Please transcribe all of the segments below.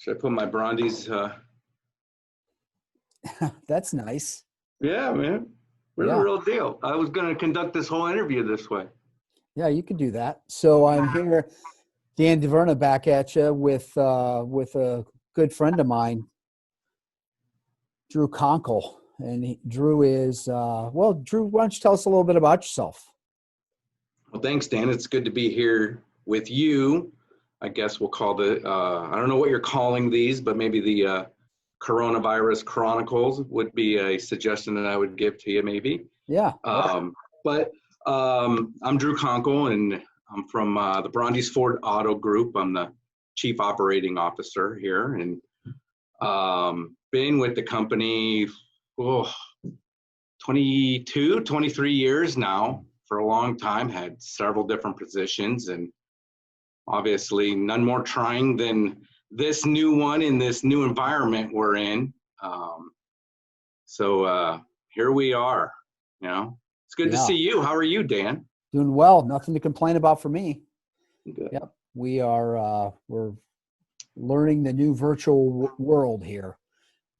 Should I put my Brondes? That's nice. Yeah, man. We're the Yeah. real deal. I was going to conduct this whole interview this way. Yeah, you could do that. So I'm here, Dan DeVerna, back at you with a good friend of mine, Drew Conkle. And Drew is, Drew, why don't you tell us a little bit about yourself? Well, thanks, Dan. It's good to be here with you. I guess we'll call I don't know what you're calling these, but maybe the Coronavirus Chronicles would be a suggestion that I would give to you, maybe. Yeah. I'm Drew Conkle, and I'm from the Brondes Ford Auto Group. I'm the Chief Operating Officer here, and been with the company 22, 23 years now, for a long time. Had several different positions, and obviously none more trying than this new one in this new environment we're in. So here we are. It's good to see you. How are you, Dan? Doing well. Nothing to complain about for me. Good. Yep. We are, we're learning the new virtual world here.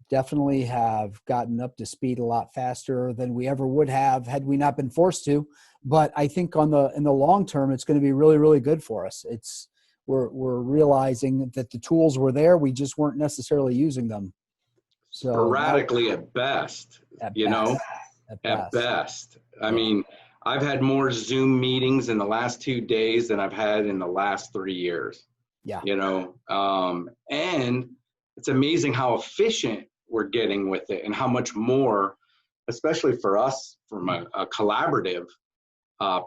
Definitely have gotten up to speed a lot faster than we ever would have had we not been forced to. But I think in the long term, it's going to be really, really good for us. We're realizing that the tools were there. We just weren't necessarily using them. So sporadically at best, At best. I mean, I've had more Zoom meetings in the last 2 days than I've had in the last 3 years. Yeah. And it's amazing how efficient we're getting with it, and how much more, especially for us from a collaborative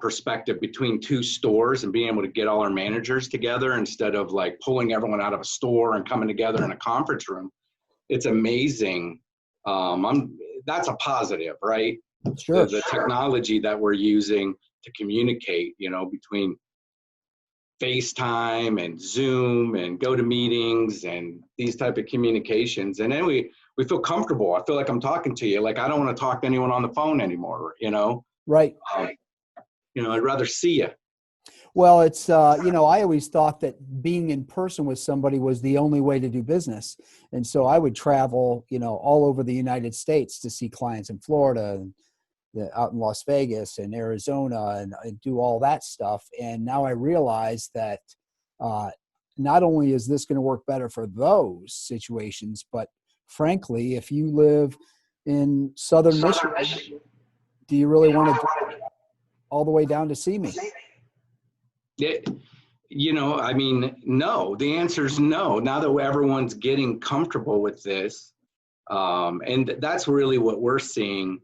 perspective between two stores, and being able to get all our managers together instead of like pulling everyone out of a store and coming together in a conference room. It's amazing. That's a positive, right? Sure. The technology that we're using to communicate, between FaceTime and Zoom and GoToMeetings and these type of communications. And then we feel comfortable. I feel like I'm talking to you. Like, I don't want to talk to anyone on the phone anymore, Right. I'd rather see you. Well, it's, I always thought that being in person with somebody was the only way to do business. And so I would travel, all over the United States to see clients in Florida and out in Las Vegas and Arizona and do all that stuff. And now I realize that not only is this going to work better for those situations, but frankly, if you live in Southern Michigan, do you really want to drive all the way down to see me? No. The answer is no. Now that everyone's getting comfortable with this, and that's really what we're seeing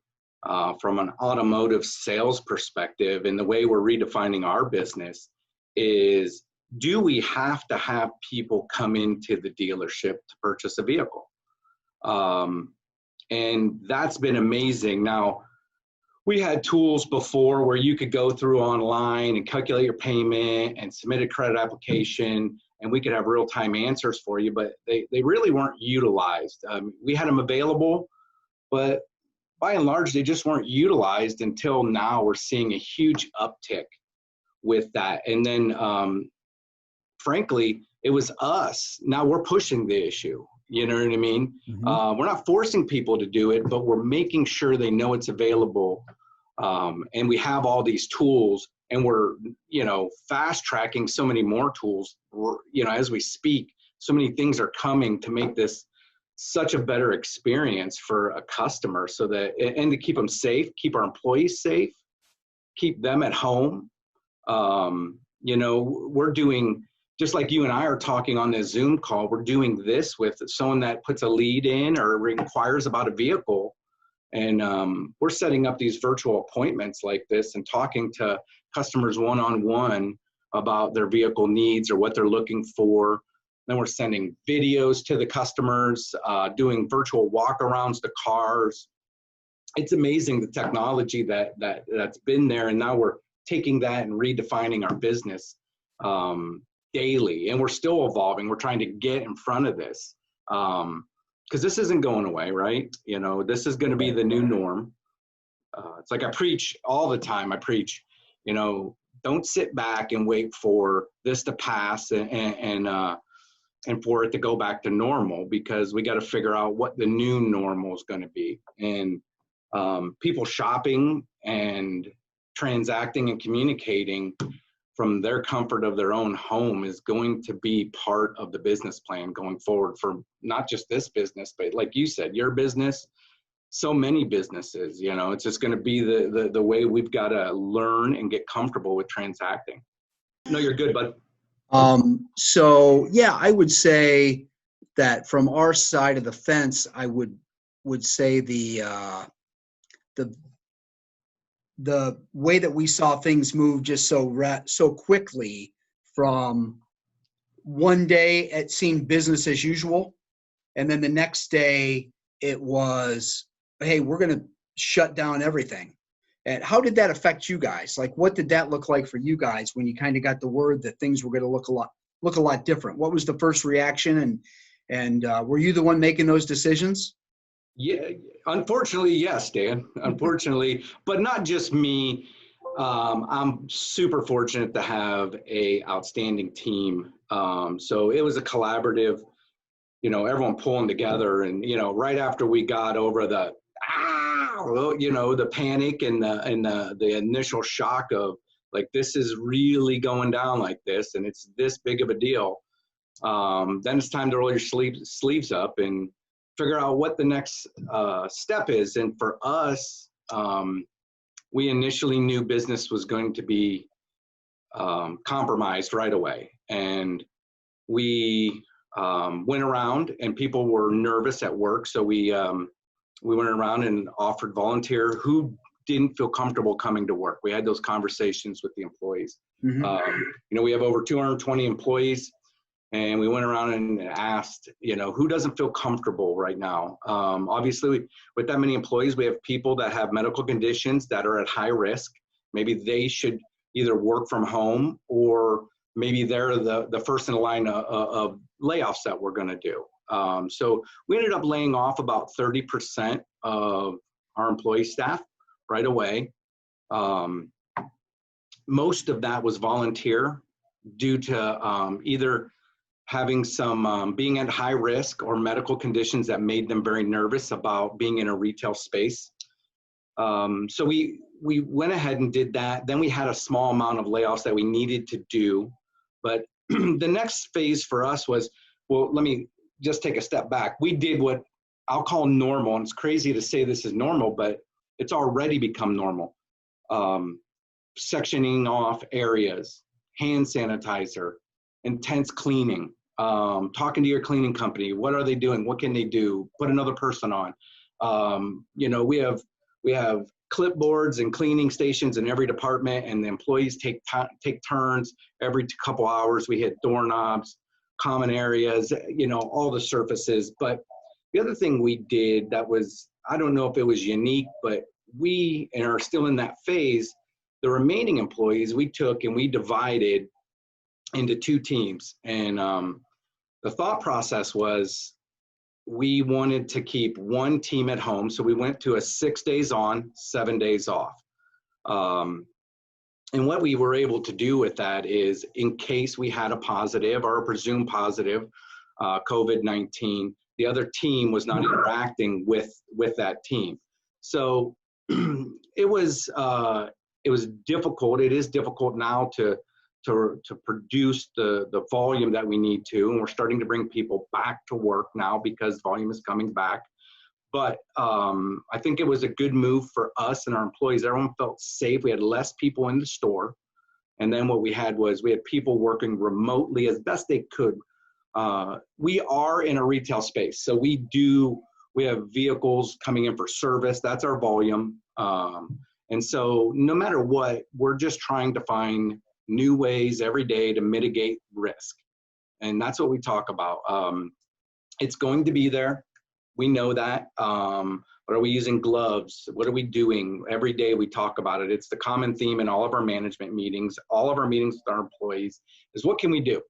from an automotive sales perspective, and the way we're redefining our business is, do we have to have people come into the dealership to purchase a vehicle? And that's been amazing. Now, we had tools before where you could go through online and calculate your payment and submit a credit application, and we could have real-time answers for you, but they really weren't utilized. We had them available, but by and large, they just weren't utilized until now. We're seeing a huge uptick with that. And then, frankly, it was us. Now we're pushing the issue. You know what I mean? Mm-hmm. We're not forcing people to do it, but we're making sure they know it's available. And we have all these tools, and we're, fast tracking so many more tools. As we speak, so many things are coming to make this such a better experience for a customer, so that, and to keep them safe, keep our employees safe, keep them at home. We're doing, just like you and I are talking on this Zoom call, we're doing this with someone that puts a lead in or inquires about a vehicle. And we're setting up these virtual appointments like this and talking to customers one-on-one about their vehicle needs or what they're looking for. Then we're sending videos to the customers, doing virtual walkarounds to cars. It's amazing, the technology that's been there, and now we're taking that and redefining our business daily. And we're still evolving. We're trying to get in front of this because this isn't going away, right? This is going to be the new norm. It's like I preach all the time. I preach, don't sit back and wait for this to pass and and for it to go back to normal, because we got to figure out what the new normal is going to be. And people shopping and transacting and communicating from their comfort of their own home is going to be part of the business plan going forward for not just this business, but like you said, your business, so many businesses. You know, it's just going to be the way we've got to learn and get comfortable with transacting. No, you're good, bud. So yeah, I would say that from our side of the fence, I would say the way that we saw things move just so quickly, from one day it seemed business as usual, and then the next day it was, hey, we're going to shut down everything. And how did that affect you guys? Like, what did that look like for you guys when you kind of got the word that things were going to look a lot different? What was the first reaction, and were you the one making those decisions? Yeah, unfortunately, yes, Dan. Unfortunately, but not just me. I'm super fortunate to have a outstanding team. So it was a collaborative, you know, everyone pulling together, and you know, right after we got over the you know, the panic and the initial shock of like, this is really going down like this, and it's this big of a deal. Then it's time to roll your sleeves up and figure out what the next step is. And for us, we initially knew business was going to be compromised right away, and we went around, and people were nervous at work, so we went around and offered volunteer who didn't feel comfortable coming to work. We had those conversations with the employees. Mm-hmm. You know, we have over 220 employees, and we went around and asked, you know, who doesn't feel comfortable right now? Obviously, with that many employees, we have people that have medical conditions that are at high risk. Maybe they should either work from home, or maybe they're the first in the line of layoffs that we're going to do. So we ended up laying off about 30% of our employee staff right away. Most of that was volunteer, due to either having some being at high risk or medical conditions that made them very nervous about being in a retail space. So we went ahead and did that. Then we had a small amount of layoffs that we needed to do. But the next phase for us was, well, let me just take a step back. We did what I'll call normal, and it's crazy to say this is normal, but it's already become normal. Sectioning off areas, hand sanitizer, intense cleaning, talking to your cleaning company. What are they doing? What can they do? Put another person on. You know, we have clipboards and cleaning stations in every department, and the employees take turns every couple hours. We hit doorknobs, common areas, you know, all the surfaces. But the other thing we did that was, I don't know if it was unique, but we are still in that phase. The remaining employees we took and we divided into two teams. And the thought process was, we wanted to keep one team at home. So we went to a 6 days on, 7 days off. And what we were able to do with that is, in case we had a positive or a presumed positive COVID-19, the other team was not interacting with that team. So it was difficult. It is difficult now to produce the volume that we need to, and we're starting to bring people back to work now because volume is coming back. But I think it was a good move for us and our employees. Everyone felt safe. We had less people in the store. And then what we had was, we had people working remotely as best they could. We are in a retail space, so we have vehicles coming in for service. That's our volume. And so no matter what, we're just trying to find new ways every day to mitigate risk. And that's what we talk about. It's going to be there. We know that. But are we using gloves? What are we doing? Every day we talk about it. It's the common theme in all of our management meetings, all of our meetings with our employees, is what can we do?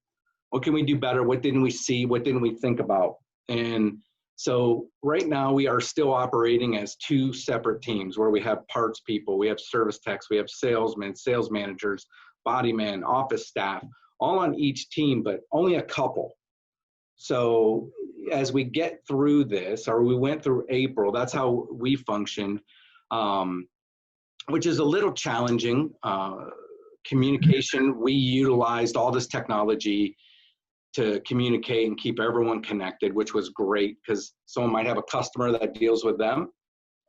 What can we do better? What didn't we see? What didn't we think about? And so right now we are still operating as two separate teams, where we have parts people, we have service techs, we have salesmen, sales managers, body men, office staff, all on each team, but only a couple So as we get through this, or we went through April, that's how we functioned, which is a little challenging. Communication, we utilized all this technology to communicate and keep everyone connected, which was great, because someone might have a customer that deals with them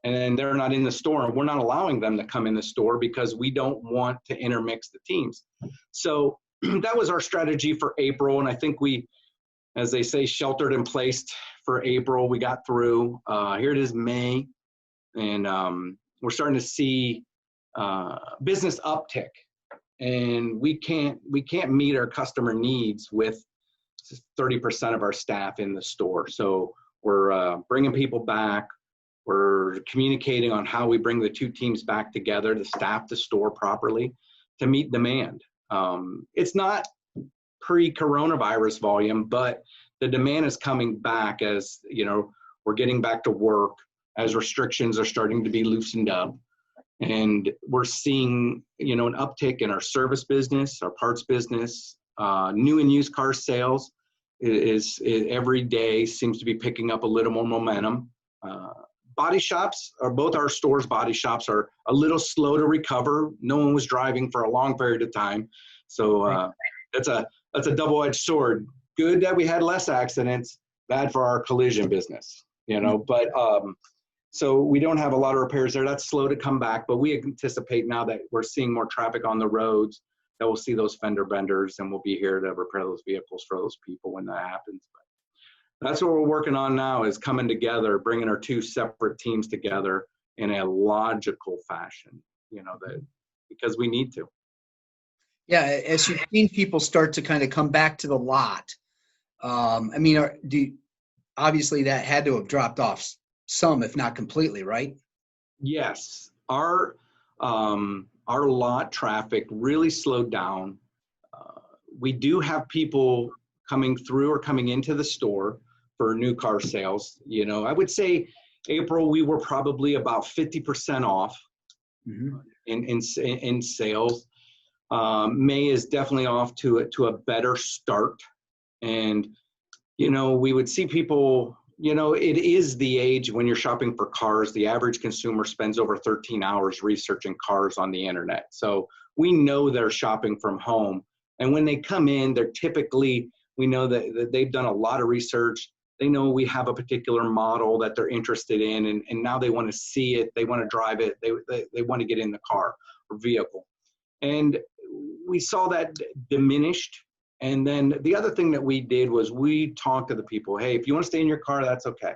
and they're not in the store, and we're not allowing them to come in the store because we don't want to intermix the teams. So that was our strategy for April. And I think we, as they say, sheltered in place for April. We got through. Here it is, May, and we're starting to see business uptick. And we can't meet our customer needs with 30% of our staff in the store. So we're bringing people back. We're communicating on how we bring the two teams back together to staff the store properly to meet demand. It's not pre-coronavirus volume, but the demand is coming back as, you know, we're getting back to work, as restrictions are starting to be loosened up. And we're seeing, you know, an uptick in our service business, our parts business, new and used car sales is every day seems to be picking up a little more momentum. Body shops, or both our stores' body shops, are a little slow to recover. No one was driving for a long period of time. So that's a double-edged sword. Good that we had less accidents, bad for our collision business, you know, but so we don't have a lot of repairs there. That's slow to come back, but we anticipate now that we're seeing more traffic on the roads that we'll see those fender benders, and we'll be here to repair those vehicles for those people when that happens. But that's what we're working on now, is coming together, bringing our two separate teams together in a logical fashion, you know, that because we need to. Yeah, as you've seen people start to kind of come back to the lot, I mean, obviously that had to have dropped off some, if not completely, right? Yes, our lot traffic really slowed down. We do have people coming through or coming into the store for new car sales. You know, I would say April we were probably about 50% off in sales. May is definitely off to a better start, and you know, we would see people. You know, it is the age when you're shopping for cars. The average consumer spends over 13 hours researching cars on the internet. So we know they're shopping from home. And when they come in, they're typically, we know that they've done a lot of research. They know we have a particular model that they're interested in, and now they want to see it. They want to drive it. They want to get in the car or vehicle. And we saw that diminished. And then the other thing that we did was we talked to the people. Hey, if you want to stay in your car, that's okay.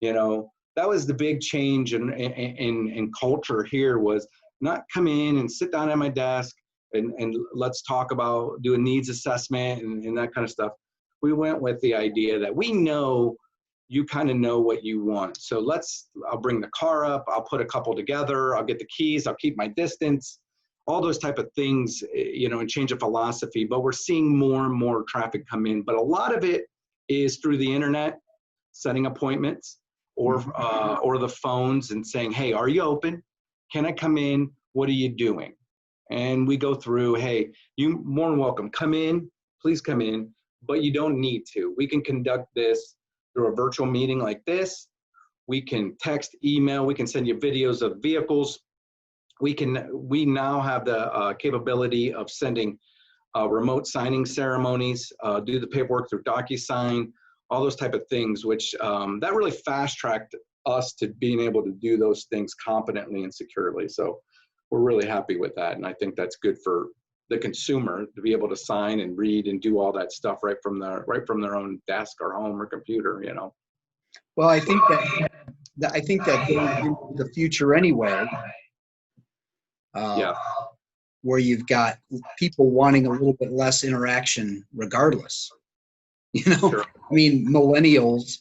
You know, that was the big change in culture here, was not come in and sit down at my desk and let's talk about, do a needs assessment and that kind of stuff. We went with the idea that we know you kind of know what you want. So I'll bring the car up, I'll put a couple together, I'll get the keys, I'll keep my distance. All those type of things, you know, and change of philosophy. But we're seeing more and more traffic come in. But a lot of it is through the internet, setting appointments, or the phones and saying, hey, are you open? Can I come in? What are you doing? And we go through, hey, you're more than welcome. Come in, please come in, but you don't need to. We can conduct this through a virtual meeting like this. We can text, email, we can send you videos of vehicles. We now have the capability of sending remote signing ceremonies, do the paperwork through DocuSign, all those type of things, which that really fast-tracked us to being able to do those things competently and securely. So we're really happy with that, and I think that's good for the consumer to be able to sign and read and do all that stuff right from their own desk or home or computer, you know. Well, I think that going into the future anyway. Where you've got people wanting a little bit less interaction regardless. You know, sure. I mean, millennials,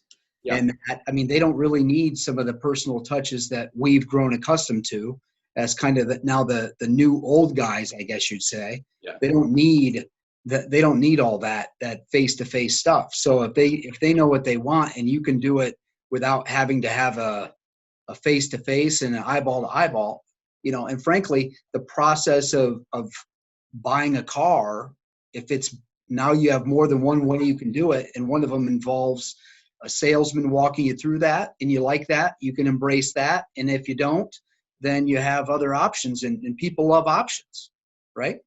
and that, I mean, they don't really need some of the personal touches that we've grown accustomed to as kind of now the new old guys, I guess you'd say. Yeah. They don't need all that face-to-face stuff. So if they know what they want and you can do it without having to have a face-to-face and an eyeball-to-eyeball, you know, and frankly, the process of buying a car, if it's now you have more than one way you can do it. And one of them involves a salesman walking you through that, and you like that, you can embrace that. And if you don't, then you have other options, and people love options, right?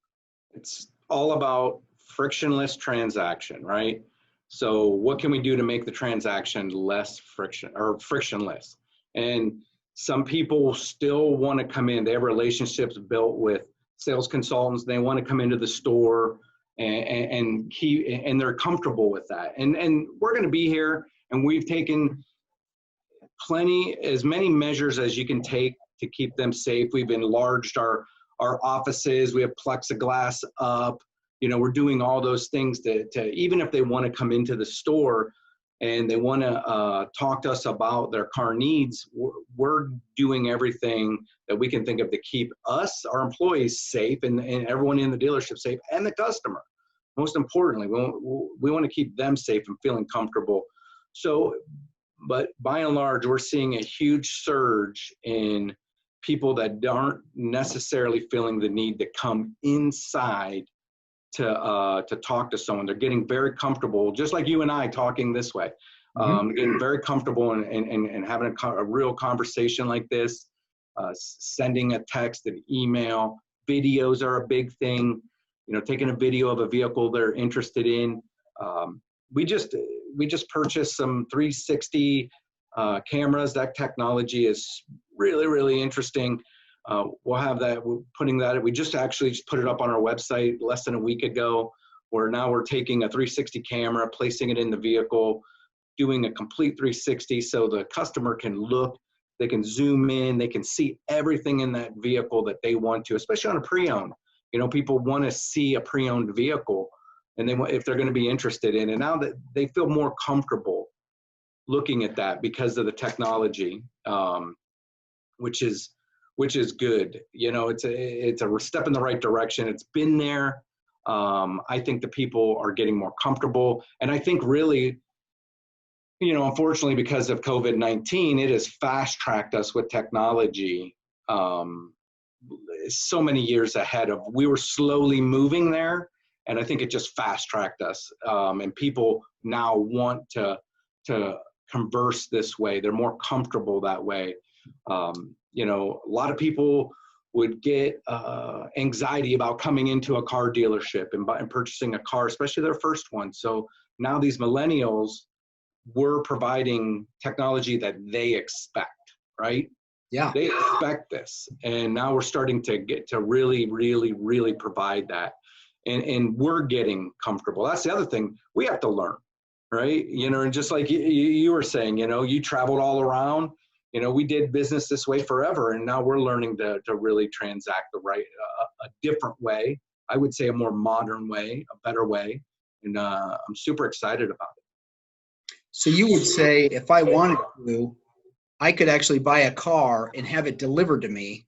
It's all about frictionless transaction, right? So what can we do to make the transaction less friction or frictionless? And some people still want to come in. They have relationships built with sales consultants. They want to come into the store and they're comfortable with that. And we're going to be here, and we've taken as many measures as you can take to keep them safe. We've enlarged our offices. We have plexiglass up. You know, we're doing all those things to even if they want to come into the store and they want to talk to us about their car needs, we're doing everything that we can think of to keep us, our employees, safe, and everyone in the dealership safe, and the customer. Most importantly, we want to keep them safe and feeling comfortable. So, but by and large, we're seeing a huge surge in people that aren't necessarily feeling the need to come inside to talk to someone. They're getting very comfortable, just like you and I talking this way. Getting very comfortable and having a real conversation like this, sending a text, an email. Videos are a big thing. You know, taking a video of a vehicle they're interested in. We just purchased some 360 cameras. That technology is really, really interesting. We'll have that. We're putting that. We just put it up on our website less than a week ago. Where now we're taking a 360 camera, placing it in the vehicle, doing a complete 360, so the customer can look. They can zoom in. They can see everything in that vehicle that they want to, especially on a pre-owned. You know, people want to see a pre-owned vehicle, and if they're going to be interested in it. Now that they feel more comfortable looking at that because of the technology, which is good. You know, it's a step in the right direction. It's been there. I think the people are getting more comfortable, and I think really, you know, unfortunately, because of COVID-19, it has fast-tracked us with technology. So many years ahead of, we were slowly moving there, and I think it just fast-tracked us. And people now want to converse this way. They're more comfortable that way. You know, a lot of people would get anxiety about coming into a car dealership and purchasing a car, especially their first one. So now these millennials, we're providing technology that they expect, right? Yeah. They expect this. And now we're starting to get to really, really, really provide that. And we're getting comfortable. That's the other thing. We have to learn, right? You know, and just like you were saying, you know, you traveled all around. You know, we did business this way forever, and now we're learning to really transact the right, a different way. I would say a more modern way, a better way. And I'm super excited about it. So you would say, if I wanted to, I could actually buy a car and have it delivered to me,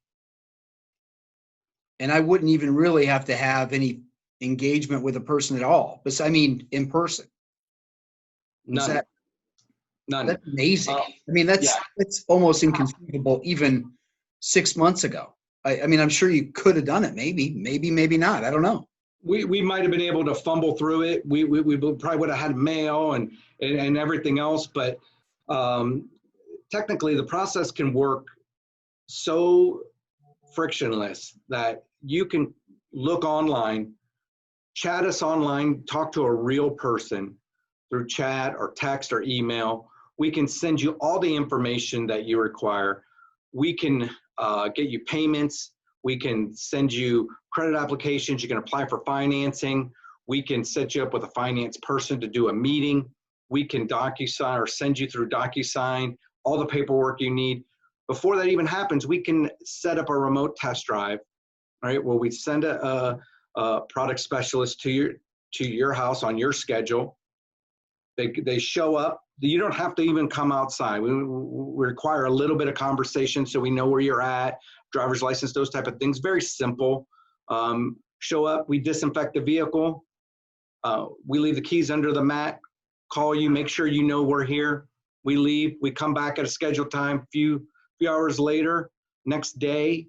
and I wouldn't even really have to have any engagement with a person at all. But I mean, in person. None. That's amazing. I mean, that's almost inconceivable even 6 months ago. I mean, I'm sure you could have done it. Maybe not. I don't know. We might have been able to fumble through it. We probably would have had mail and everything else, but technically the process can work so frictionless that you can look online, chat us online, talk to a real person through chat or text or email. We can send you all the information that you require. We can get you payments. We can send you credit applications. You can apply for financing. We can set you up with a finance person to do a meeting. We can DocuSign or send you through DocuSign all the paperwork you need. Before that even happens, we can set up a remote test drive, right? Where we send a product specialist to your house on your schedule. They show up. You don't have to even come outside. We require a little bit of conversation so we know where you're at, driver's license, those type of things. Very simple. Show up, we disinfect the vehicle. We leave the keys under the mat, call you, make sure you know we're here. We leave, we come back at a scheduled time, few hours later, next day,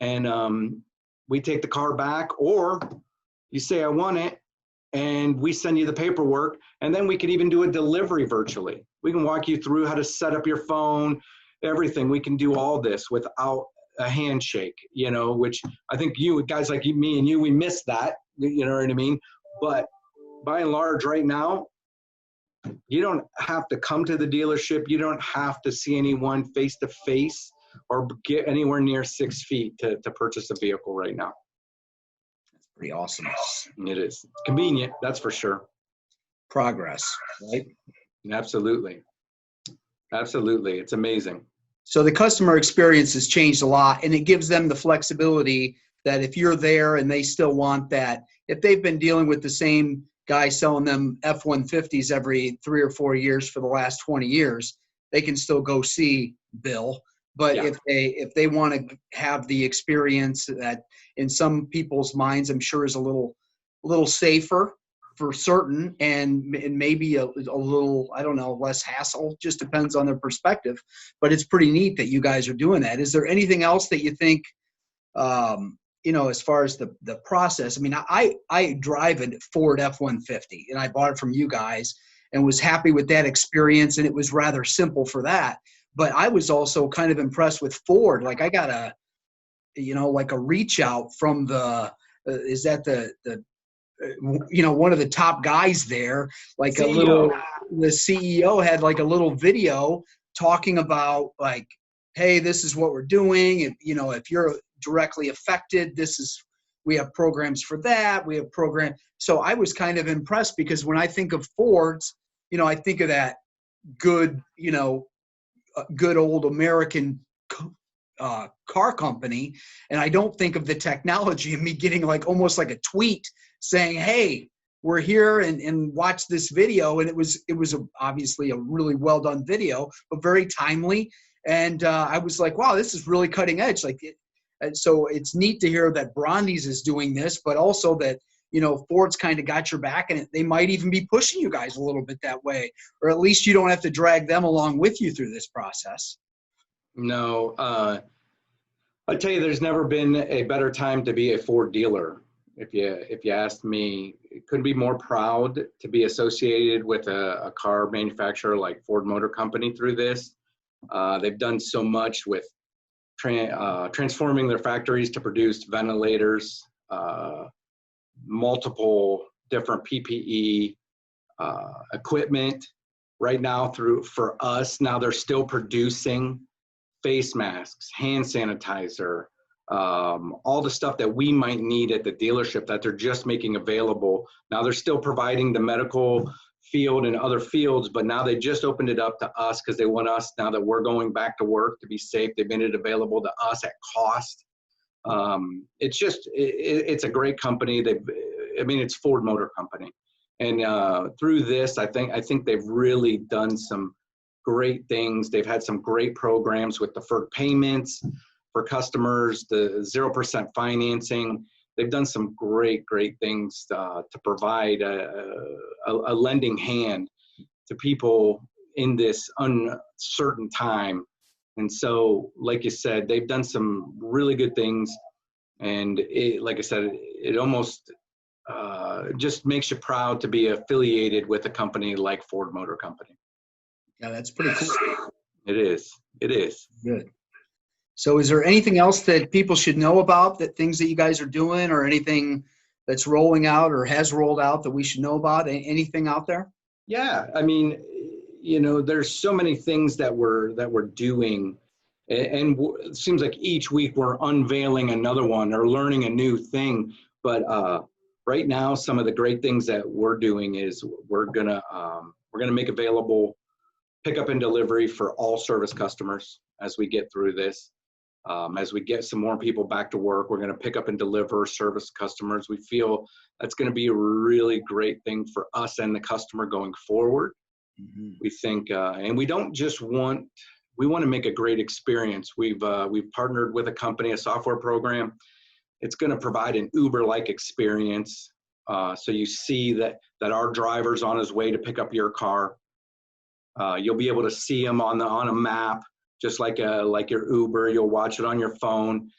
and we take the car back, or you say, I want it, and we send you the paperwork, and then we could even do a delivery virtually. We can walk you through how to set up your phone, everything. We can do all this without a handshake, you know, which I think you guys like me and you, we miss that, you know what I mean? But by and large right now, you don't have to come to the dealership. You don't have to see anyone face to face or get anywhere near 6 feet to purchase a vehicle right now. That's pretty awesome. It is convenient, that's for sure. Progress, right? Absolutely. Absolutely. It's amazing. So the customer experience has changed a lot, and it gives them the flexibility that if you're there and they still want that, if they've been dealing with the same guy selling them F-150s every 3 or 4 years for the last 20 years, they can still go see Bill. But Yeah. if they want to have the experience that in some people's minds, I'm sure is a little safer for certain, and maybe a little, I don't know, less hassle, just depends on their perspective. But it's pretty neat that you guys are doing that. Is there anything else that you think, you know, as far as the process? I mean, I drive a Ford F-150, and I bought it from you guys and was happy with that experience, and it was rather simple for that. But I was also kind of impressed with Ford. Like I got a, you know, like a reach out from the, is that the you know, one of the top guys there, like CEO. a little, the CEO had like a little video talking about like, hey, this is what we're doing. And, you know, if you're directly affected, this is, we have programs for that. We have So I was kind of impressed, because when I think of Fords, you know, I think of that good, you know, good old American car company. And I don't think of the technology and me getting like almost like a tweet saying, hey, we're here and watch this video. And it was obviously a really well done video, but very timely. And I was like, wow, this is really cutting edge. Like, and so it's neat to hear that Brondes is doing this, but also that, you know, Ford's kind of got your back, and they might even be pushing you guys a little bit that way, or at least you don't have to drag them along with you through this process. No, I tell you, there's never been a better time to be a Ford dealer. If you asked me, couldn't be more proud to be associated with a car manufacturer like Ford Motor Company through this. They've done so much with transforming their factories to produce ventilators, multiple different PPE equipment. Right now, for us, now they're still producing face masks, hand sanitizer, all the stuff that we might need at the dealership that they're just making available. Now they're still providing the medical field and other fields, but now they just opened it up to us because they want us, now that we're going back to work, to be safe. They've made it available to us at cost. It's just, it's a great company. It's Ford Motor Company. And through this, I think they've really done some great things. They've had some great programs with deferred payments for customers, the 0% financing. They've done some great things to provide a lending hand to people in this uncertain time. And so, like you said, they've done some really good things. And like I said, it almost just makes you proud to be affiliated with a company like Ford Motor Company. Yeah, that's pretty cool. It is. Good. So is there anything else that people should know about, that things that you guys are doing, or anything that's rolling out or has rolled out that we should know about? Anything out there? Yeah, I mean, you know, there's so many things that we're doing, and it seems like each week we're unveiling another one or learning a new thing. But right now, some of the great things that we're doing is we're gonna make available pickup and delivery for all service customers as we get through this. As we get some more people back to work, we're going to pick up and deliver service customers. We feel that's going to be a really great thing for us and the customer going forward. Mm-hmm. We think, and we don't just we want to make a great experience. We've partnered with a company, a software program. It's going to provide an Uber-like experience. So you see that our driver's on his way to pick up your car. You'll be able to see him on a map, just like your Uber. You'll watch it on your phone.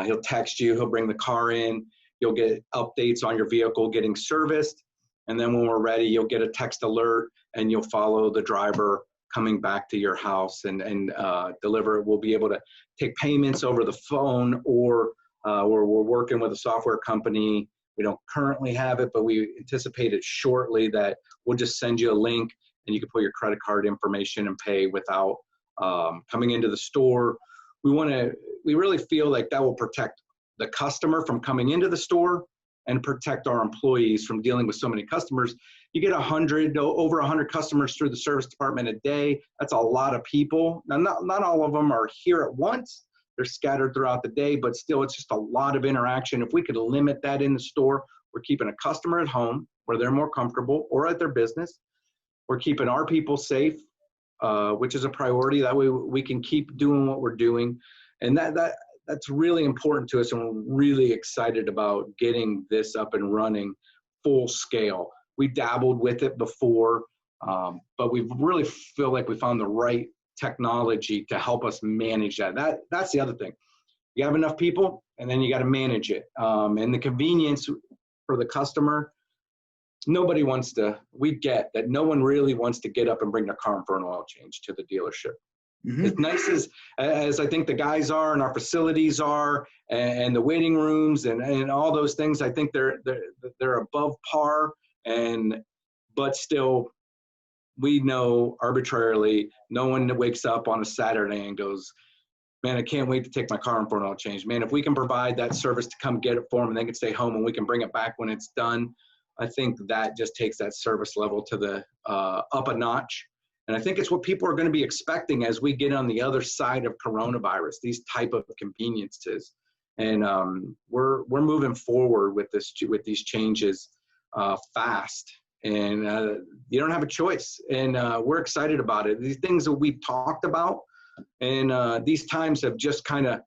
He'll text you. He'll bring the car in. You'll get updates on your vehicle getting serviced. And then when we're ready, you'll get a text alert and you'll follow the driver coming back to your house and deliver it. We'll be able to take payments over the phone, or we're working with a software company. We don't currently have it, but we anticipate it shortly, that we'll just send you a link and you can put your credit card information and pay without coming into the store. We really feel like that will protect the customer from coming into the store and protect our employees from dealing with so many customers. You get over 100 customers through the service department a day. That's a lot of people. Now, not all of them are here at once. They're scattered throughout the day, but still, it's just a lot of interaction. If we could limit that in the store, we're keeping a customer at home where they're more comfortable, or at their business. We're keeping our people safe, which is a priority. That way we can keep doing what we're doing. And that's really important to us, and we're really excited about getting this up and running full scale. We dabbled with it before, but we really feel like we found the right technology to help us manage that. That's the other thing. You have enough people, and then you got to manage it. And the convenience for the customer, we get that no one really wants to get up and bring their car in for an oil change to the dealership. Mm-hmm. As nice as I think the guys are and our facilities are, and the waiting rooms and all those things, I think they're above par. But still, we know arbitrarily, no one wakes up on a Saturday and goes, man, I can't wait to take my car in for an oil change. Man, if we can provide that service to come get it for them and they can stay home and we can bring it back when it's done, I think that just takes that service level to the up a notch. And I think it's what people are going to be expecting as we get on the other side of coronavirus, these type of conveniences. And we're moving forward with these changes fast. And you don't have a choice. And we're excited about it. These things that we've talked about, and these times have just kind of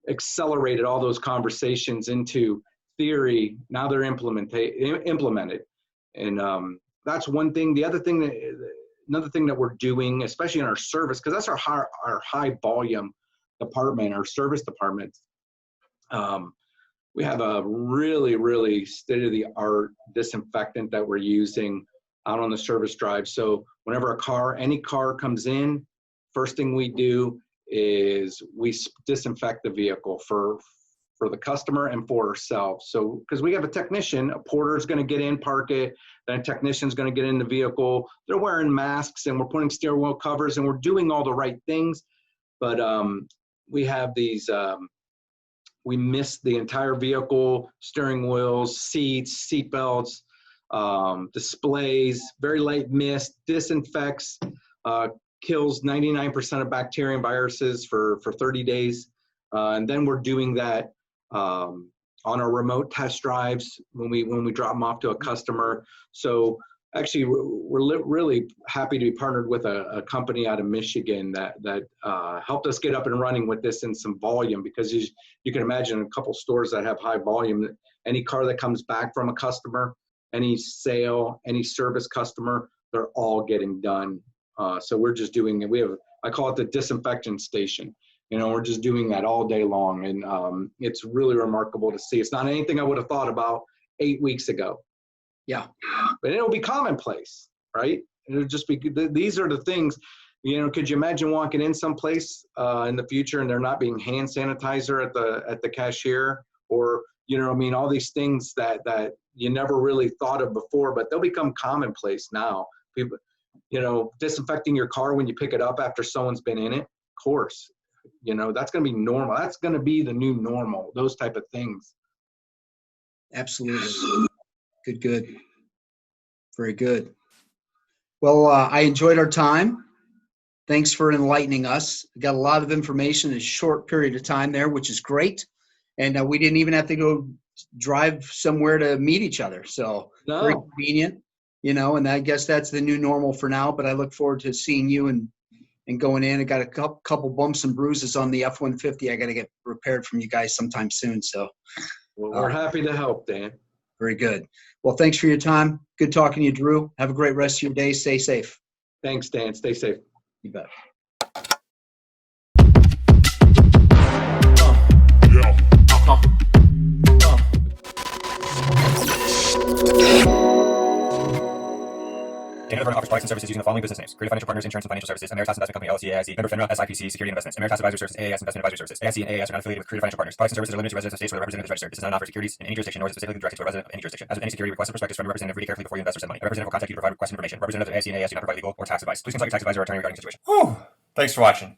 accelerated all those conversations into theory. Now they're implemented. And that's one thing. The other thing another thing that we're doing, especially in our service, because that's our high volume department, our service department. We have a really, really state-of-the-art disinfectant that we're using out on the service drive. So whenever any car comes in, first thing we do is we disinfect the vehicle for the customer and for ourselves. So, because we have a technician, a porter is going to get in, park it, then a technician is going to get in the vehicle. They're wearing masks and we're putting steering wheel covers and we're doing all the right things. But we have these, we mist the entire vehicle, steering wheels, seats, seat belts, displays, very light mist, disinfects, kills 99% of bacteria and viruses for 30 days. And then we're doing that on our remote test drives when we drop them off to a customer. So actually, we're really happy to be partnered with a company out of Michigan that helped us get up and running with this in some volume, because you can imagine a couple stores that have high volume. Any car that comes back from a customer, any sale, any service customer, they're all getting done. So we're just doing it. I call it the disinfection station. We're just doing that all day long. And it's really remarkable to see. It's not anything I would have thought about 8 weeks ago. Yeah. But it'll be commonplace, right? It'll just be, these are the things, could you imagine walking in someplace in the future and there not being hand sanitizer at the cashier, or, all these things that you never really thought of before, but they'll become commonplace now. People, disinfecting your car when you pick it up after someone's been in it, of course. That's going to be normal. That's going to be the new normal, those type of things. Absolutely. Good. Very good. Well, I enjoyed our time. Thanks for enlightening us. We got a lot of information in a short period of time there, which is great. And we didn't even have to go drive somewhere to meet each other. So very convenient, and I guess that's the new normal for now. But I look forward to seeing you and going in. I got a couple bumps and bruises on the F-150. I got to get repaired from you guys sometime soon. So we're happy to help, Dan. Very good. Well, thanks for your time. Good talking to you, Drew. Have a great rest of your day. Stay safe. Thanks, Dan. Stay safe. You bet. Dana DeVerna offers products and services using the following business names: Creative Financial Partners, Insurance and Financial Services, Ameritas Investment Company, LLC, AIC, member FINRA, SIPC, Security Investments, Ameritas Advisory Services, AAS Investment Advisory Services. AIC and AAS are not affiliated with Creative Financial Partners. Products and services are limited to residents of states where the representative is registered. This is not an offer of securities in any jurisdiction, nor is it specifically directed to a resident of any jurisdiction. As with any security, request a prospectus from a representative read carefully before you invest or send money. A representative will contact you to provide request information. Representatives of AIC and AAS do not provide legal or tax advice. Please consult your tax advisor or attorney regarding the situation. Whew. Thanks for watching.